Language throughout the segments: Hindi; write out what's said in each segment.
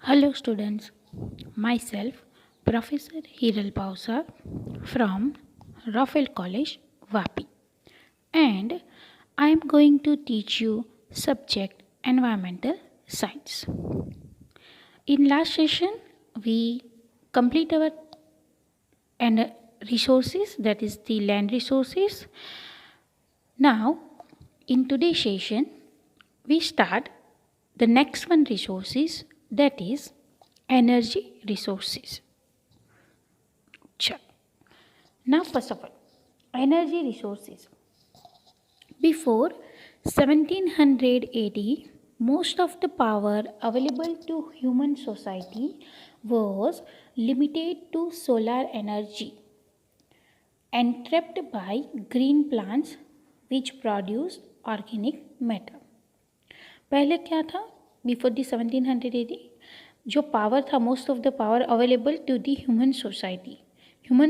Hello students, myself Professor Hiral Pausar from Rafael College, Vapi, and I am going to teach you subject environmental science. In last session we complete our resources, that is the land resources. Now in today's session we start the next one resources, that is energy resources. Now first of all, energy resources. Before 1780, most of the power available to human society was limited to solar energy and trapped by green plants which produce organic matter. पहले क्या था? बिफोर दी 1780 जो पावर था, most of the power available to the human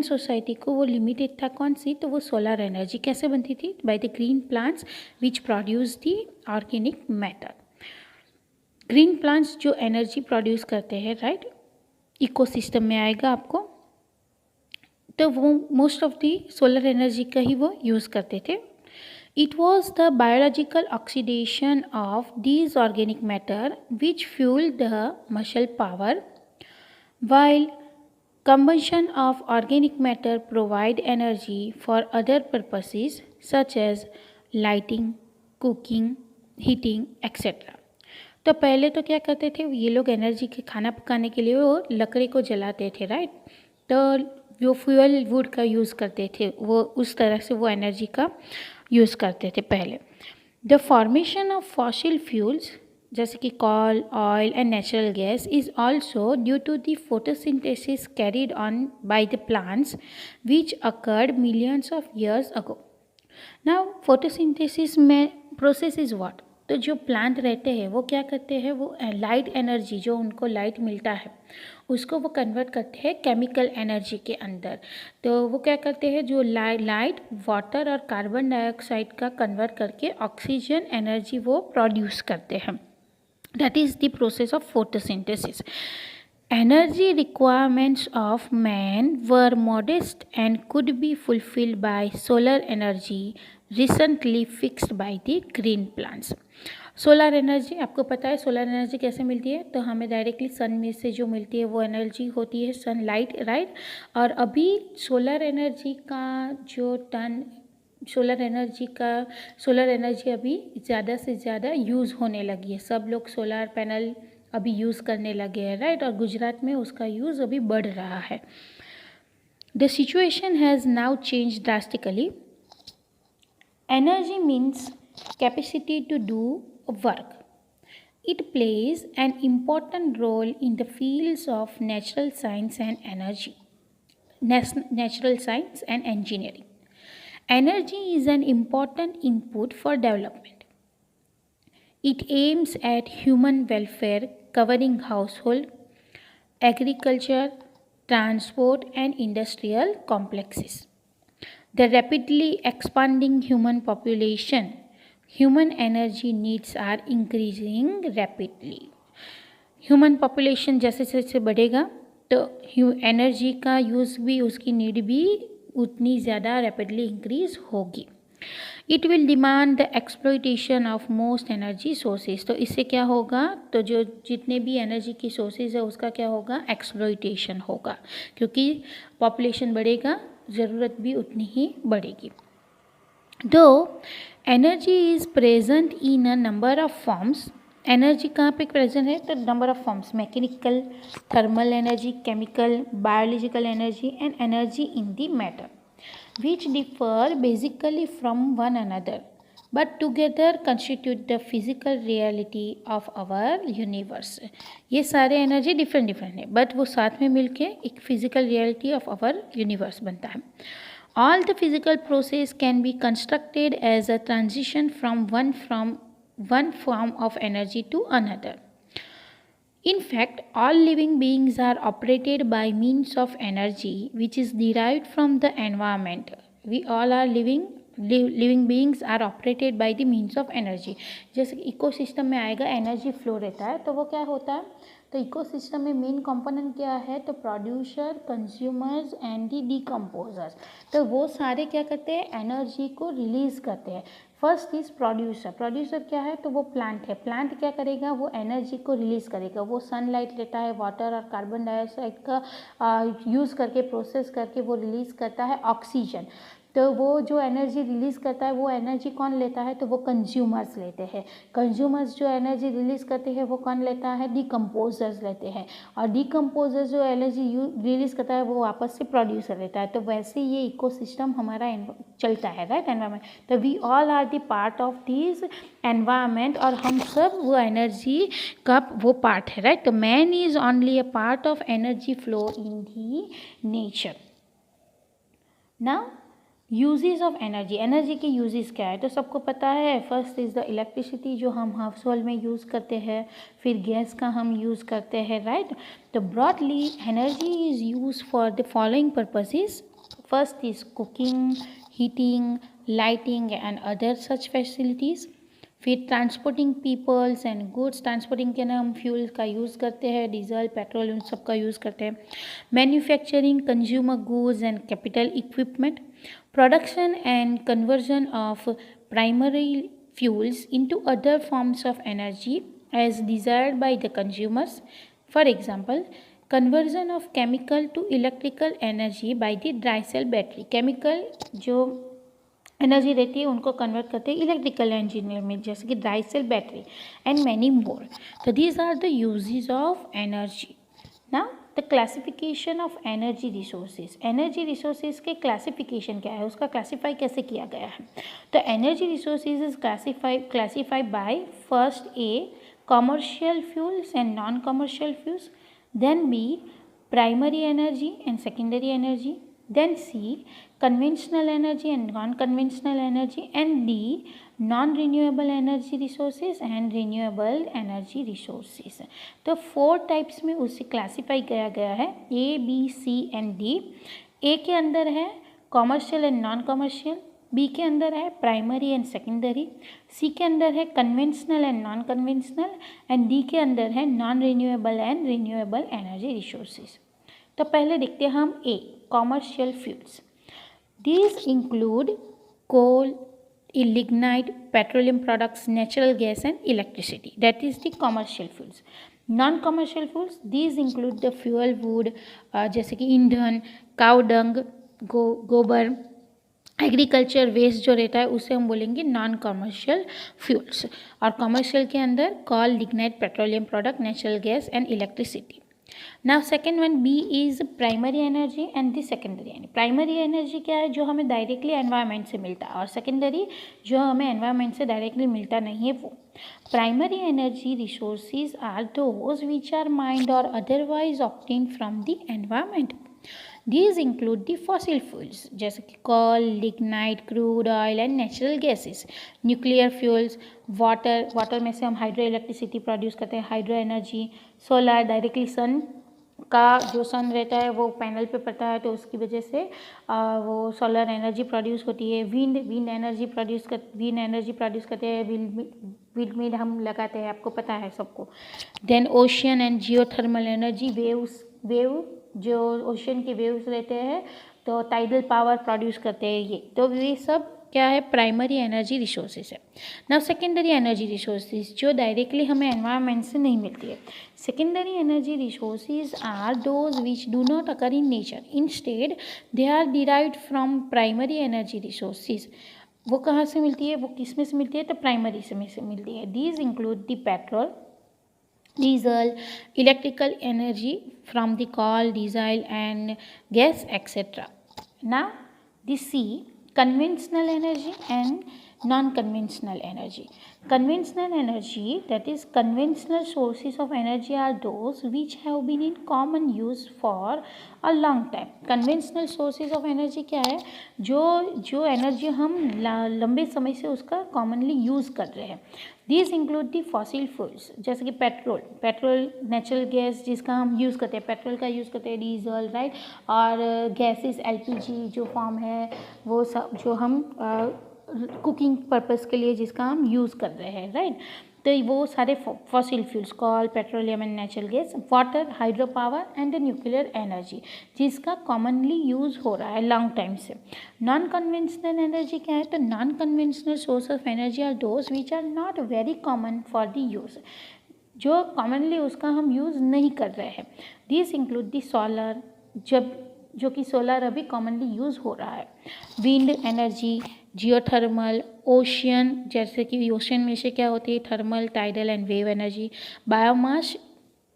society को वो लिमिटेड था। कौन सी? तो वो सोलर एनर्जी कैसे बनती थी? By the green plants which produce the organic matter. Green plants जो एनर्जी प्रोड्यूस करते हैं, राइट, इकोसिस्टम में आएगा आपको, तो वो most of the solar energy का ही वो यूज़ करते थे। It was the biological oxidation of these organic matter which fueled the muscle power, while combustion of organic matter provide energy for other purposes such as lighting, cooking, heating, etc. तो पहले तो क्या करते थे ये लोग? एनर्जी के खाना पकाने के लिए वो लकड़ी को जलाते थे, राइट। तो वो फ्यूल वुड का यूज़ करते थे, वो उस तरह से वो एनर्जी का यूज़ करते थे पहले। The formation of fossil fuels जैसे कि coal, oil and natural gas is also due to the photosynthesis carried on by the plants which occurred millions of years ago. Now photosynthesis में प्रोसेस इज व्हाट? तो जो प्लांट रहते हैं वो क्या करते हैं? वो लाइट एनर्जी, जो उनको लाइट मिलता है उसको वो कन्वर्ट करते हैं केमिकल एनर्जी के अंदर। तो वो क्या करते हैं? जो लाइट, वाटर और कार्बन डाइऑक्साइड का कन्वर्ट करके ऑक्सीजन एनर्जी वो प्रोड्यूस करते हैं। That is the process of photosynthesis. Energy requirements of man were modest and could be fulfilled by solar energy recently fixed by the green plants. Solar energy आपको पता है, सोलर एनर्जी कैसे मिलती है? तो हमें डायरेक्टली सन में से जो मिलती है वो एनर्जी होती है सनलाइट, राइट। और अभी सोलर एनर्जी अभी ज़्यादा से ज़्यादा यूज़ होने लगी है। सब लोग सोलर पैनल अभी यूज़ करने लगे हैं, राइट। और गुजरात में उसका यूज़ अभी बढ़ रहा है। The situation has now change drastically. Energy means capacity to do work. It plays an important role in the fields of natural science and engineering. Energy is an important input for development. It aims at human welfare, covering household, agriculture, transport, and industrial complexes. The rapidly expanding human population, human energy needs are increasing rapidly. Human population जैसे जैसे बढ़ेगा तो एनर्जी का यूज़ भी, उसकी नीड भी उतनी ज़्यादा रैपिडली इंक्रीज होगी। It will demand the exploitation of most energy sources. तो इससे क्या होगा? तो जो जितने भी एनर्जी की सोर्सेज है उसका क्या होगा? एक्सप्लॉइटेशन होगा, क्योंकि पॉपुलेशन बढ़ेगा, ज़रूरत भी उतनी ही बढ़ेगी। दो energy is present in a number of forms. Energy कहाँ पे प्रेजेंट है? तो number of forms, mechanical, thermal energy, chemical, biological energy and energy in the matter, which differ basically from one another but together constitute the physical reality of our universe. ये सारे एनर्जी डिफरेंट है बट वो साथ में मिलके एक physical reality of our universe बनता है। All the physical process can be constructed as a transition from one form of energy to another. In fact, all living beings are operated by means of energy which is derived from the environment. We all are living beings are operated by the means of energy. जैसे इकोसिस्टम में आएगा, एनर्जी फ्लो रहता है, तो वो क्या होता है? तो इकोसिस्टम में मेन कंपोनेंट क्या है, तो producer, consumers and the decomposers. तो वो सारे क्या करते हैं, एनर्जी को रिलीज करते हैं। First is producer. प्रोड्यूसर क्या है, तो वो प्लांट है। प्लांट क्या करेगा, वो एनर्जी को रिलीज करेगा। वो सनलाइट लेता है, वाटर और कार्बन डाइऑक्साइड का यूज़ करके, प्रोसेस करके वो रिलीज करता है ऑक्सीजन। तो वो जो एनर्जी रिलीज़ करता है, वो एनर्जी कौन लेता है, तो वो कंज्यूमर्स लेते हैं। कंज्यूमर्स जो एनर्जी रिलीज़ करते हैं वो कौन लेता है, डिकम्पोजर्स लेते हैं। और डिकम्पोजर्स जो एनर्जी रिलीज़ करता है वो वापस से प्रोड्यूसर लेता है। तो वैसे ये इकोसिस्टम हमारा चलता है, राइट, एनवायरमेंट। तो we all are the part of this environment, और हम सब वो एनर्जी का वो पार्ट है, राइट। तो man is only a part of energy flow in the nature. Now uses of energy. Energy के यूजेस क्या है, तो सबको पता है। फर्स्ट इज़ द इलेक्ट्रिसिटी, जो हम हाउस होल्ड में यूज़ करते हैं। फिर गैस का हम यूज़ करते हैं, राइट। तो broadly energy is use for the following purposes. First is cooking, heating, lighting and other such facilities. फिर transporting peoples and goods. Transporting के लिए हम फ्यूल का यूज़ करते हैं, डीजल, पेट्रोल, उन सब का यूज़ करते हैं। Manufacturing, consumer goods and capital equipment. Production and conversion of primary fuels into other forms of energy as desired by the consumers. For example, conversion of chemical to electrical energy by the dry cell battery. Chemical जो एनर्जी रहती है उनको कन्वर्ट करते हैं इलेक्ट्रिकल इंजीनियर में, जैसे कि dry cell battery and many more. तो these are the uses of energy. Now the classification of energy resources. Energy resources के क्लासिफिकेशन क्या है, उसका क्लासीफाई कैसे किया गया है। तो energy resources is classified by first A commercial fuels and non commercial fuels, then B primary energy and secondary energy, then C conventional energy and non-conventional energy, and D non-renewable energy resources and renewable energy resources। तो 4 टाइप्स में उसे क्लासीफाई किया गया है, A, B, C and D। A के अंदर है commercial and non commercial, B के अंदर है प्राइमरी एंड सेकेंडरी, सी के अंदर है conventional and non conventional, and D के अंदर है non renewable and renewable energy resources. तो पहले देखते हैं हम ए commercial fuels. These include coal, lignite, petroleum products, natural gas and electricity. That is the commercial fuels. Non-commercial fuels, these include the fuel wood, जैसे कि ईंधन, काउ डंग, गोबर, एग्रीकल्चर वेस्ट जो रहता है उसे हम बोलेंगे नॉन कमर्शियल फ्यूल्स। और कमर्शियल के अंदर coal, lignite, petroleum product, natural gas and electricity. Now second one B is primary energy and the secondary energy. Primary energy क्या है, जो हमें डायरेक्टली एनवायरनमेंट से मिलता है, और सेकेंडरी जो हमें एनवायरनमेंट से डायरेक्टली मिलता नहीं है वो। Primary energy resources are those which are mined और otherwise obtain from the environment. These include the fossil fuels जैसे कि coal, lignite, crude oil and natural gases, nuclear fuels, water में से हम हाइड्रो इलेक्ट्रिसिटी प्रोड्यूस करते हैं, हाइड्रो एनर्जी, सोलर, डायरेक्टली सन का जो सन रहता है वो पैनल पे पड़ता है तो उसकी वजह से वो सोलर एनर्जी प्रोड्यूस होती है। विंड एनर्जी प्रोड्यूस करते हैं, विंड मिल हम लगाते हैं, आपको पता है सबको। Then ocean and geothermal energy, wave जो ओशन के वेव्स रहते हैं तो टाइडल पावर प्रोड्यूस करते हैं ये। तो ये सब क्या है, प्राइमरी एनर्जी रिसोर्सेज है। नाउ सेकेंडरी एनर्जी रिसोर्सेज जो डायरेक्टली हमें एनवायरनमेंट से नहीं मिलती है। Secondary energy resources are those which do not occur in nature, instead they are derived from primary energy resources. वो कहाँ से मिलती है, वो किस में से मिलती है, तो प्राइमरी से मिलती है। These include the petrol, diesel, electrical energy from the coal, diesel and gas, etc. Now the C, conventional energy and non-conventional energy. Conventional energy, that is conventional sources of energy are those which have been in common use for a long time. Conventional sources of energy क्या है, जो एनर्जी हम लंबे समय से उसका कॉमनली यूज़ कर रहे हैं। These include the fossil fuels जैसे कि पेट्रोल, नेचुरल गैस जिसका हम यूज़ करते हैं, पेट्रोल का यूज़ करते हैं, डीजल, राइट, और गैसेस एलपीजी जो फॉर्म है वो सब जो हम कुकिंग पर्पस के लिए जिसका हम यूज़ कर रहे हैं, राइट। तो वो सारे fossil fuels, coal, petroleum and natural gas, water, hydro power and nuclear energy, जिसका कॉमनली यूज़ हो रहा है लॉन्ग टाइम से। नॉन कन्वेंशनल एनर्जी क्या है? तो non conventional source of energy are those which are not very common for the use, जो कॉमनली उसका हम यूज़ नहीं कर रहे हैं। दिस इंक्लूड दी सोलर, जो कि सोलर अभी कॉमनली यूज़ हो रहा है, विंड एनर्जी, जियोथर्मल, ओशियन, जैसे कि ओशियन में से क्या होती है? Thermal, tidal and wave energy, biomass,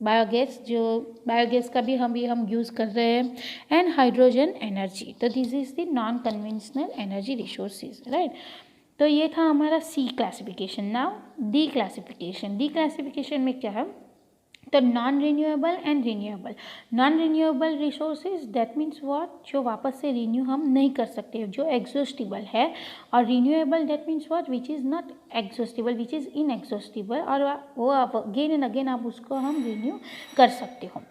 biogas, जो बायोगैस का भी हम यूज़ कर रहे हैं, एंड हाइड्रोजन एनर्जी। तो this is the non conventional energy resources, right. तो ये था हमारा C classification. Now D classification. D classification में क्या है? तो non renewable and renewable. Non renewable resources that means what? जो वापस से रिन्यू हम नहीं कर सकते, जो एग्जॉस्टिबल है, और renewable that means what? Which is not exhaustible, which is inexhaustible, और वो अगेन एंड अगेन आप उसको हम रिन्यू कर सकते हो।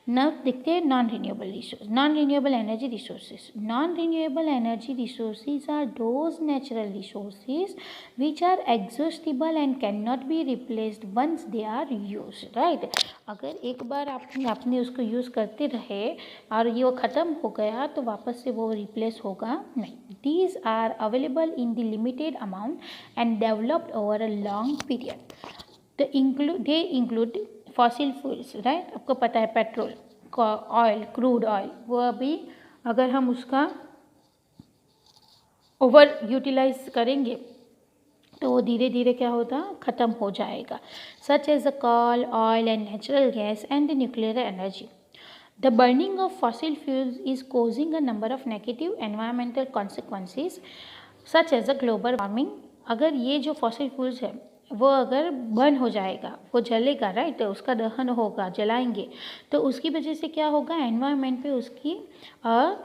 नाउ देखते हैं non renewable resource, non renewable energy resources. Non renewable energy resources are those natural resources which are exhaustible and can not be replaced once they are use, right. अगर एक बार आपने उसको यूज़ करते रहे और ये वो ख़त्म हो गया तो वापस से वो रिप्लेस होगा नहीं। These are available in the limited amount and developed over a long period. तो they include fossil fuels, right. आपको पता है पेट्रोल, ऑयल, क्रूड ऑयल, वो अभी अगर हम उसका ओवर यूटिलाइज करेंगे तो वो धीरे धीरे क्या होता? ख़त्म हो जाएगा। Such as the coal, oil and natural gas and the nuclear energy. The burning of fossil fuels is causing a number of negative environmental consequences such as the global warming। अगर ये जो fossil fuels है वो अगर बर्न हो जाएगा, वो जलेगा, राइट, तो उसका दहन होगा, जलाएंगे, तो उसकी वजह से क्या होगा? एनवायरनमेंट पे उसकी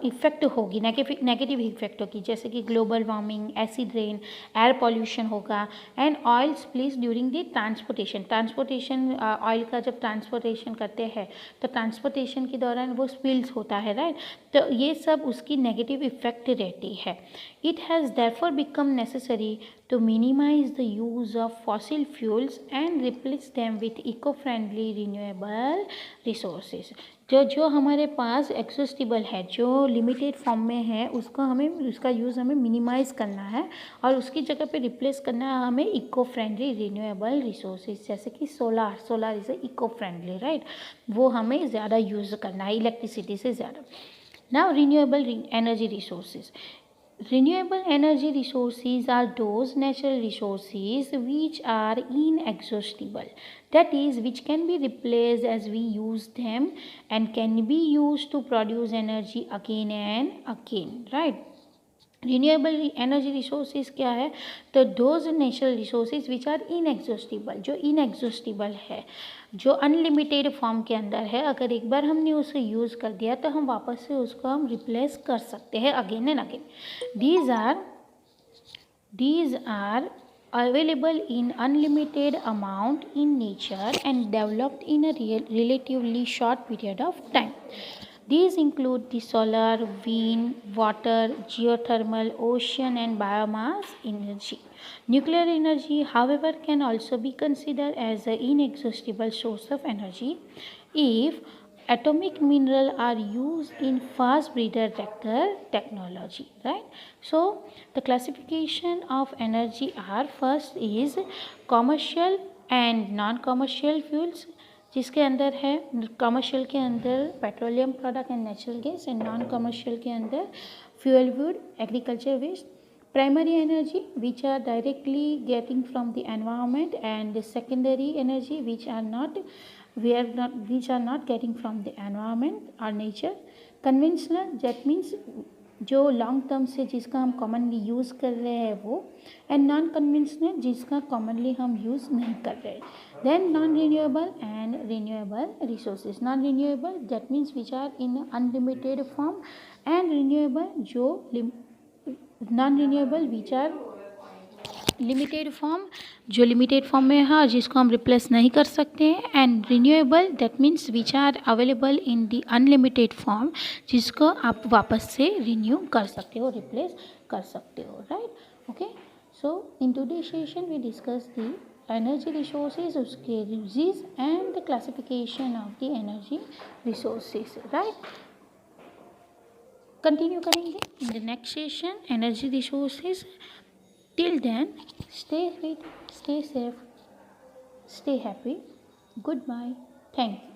इफ़ेक्ट होगी, नेगेटिव इफेक्ट होगी, जैसे कि global warming, acid rain, air pollution होगा, and oil spills during the transportation. Oil का जब ट्रांसपोर्टेशन करते हैं तो ट्रांसपोर्टेशन के दौरान वो स्पिल्स होता है, राइट। तो ये सब उसकी नेगेटिव इफेक्ट रहती है। It has therefore become necessary to minimize the use of fossil fuels and replace them with eco-friendly renewable resources। जो हमारे पास एक्सॉस्टिबल है, जो लिमिटेड फॉर्म में है, उसका यूज़ हमें मिनिमाइज़ करना है और उसकी जगह पे रिप्लेस करना है हमें इको फ्रेंडली रिन्यूएबल रिसोर्सेज, जैसे कि solar is eco friendly, right. वो हमें ज़्यादा यूज़ करना है इलेक्ट्रिसिटी से ज़्यादा। Now renewable energy resources. Renewable energy resources are those natural resources which are inexhaustible, that is, which can be replaced as we use them and can be used to produce energy again and again, right। Renewable energy resources क्या है? तो those natural resources which are inexhaustible, जो इनएग्जॉस्टिबल है, जो अनलिमिटेड फॉर्म के अंदर है, अगर एक बार हमने उसे यूज़ कर दिया तो हम वापस से उसको हम रिप्लेस कर सकते हैं again and again. These are available in unlimited amount in nature and developed in a relatively short period of time. These include the solar, wind, water, geothermal, ocean and biomass energy. Nuclear energy, however, can also be considered as an inexhaustible source of energy if atomic mineral are used in fast breeder reactor technology, right। So the classification of energy are, first is commercial and non-commercial fuels, जिसके अंदर है कमर्शियल के अंदर petroleum product and natural gas, and non commercial के अंदर fuel wood, agriculture waste. Primary energy which are directly getting from the environment, and secondary energy which are not getting from the environment or nature। Conventional that means जो लॉन्ग टर्म से जिसका हम कॉमनली यूज़ कर रहे हैं वो, एंड नॉन कन्वेंशनल जिसका कॉमनली हम यूज़ नहीं कर रहे। Then non renewable and renewable resources. Non renewable that means which are in unlimited form, and renewable जो non renewable which are limited form, जो लिमिटेड फॉर्म में है जिसको हम रिप्लेस नहीं कर सकते हैं, and renewable that means which are available in the unlimited form, जिसको आप वापस से रिन्यू कर सकते हो, रिप्लेस कर सकते हो, right. Okay, so in today session we discuss the energy resources, उसके uses and the classification of the energy resources, right. Continue करेंगे in the next session energy resources. Till then stay fit, stay safe, stay happy. Goodbye. Thank you.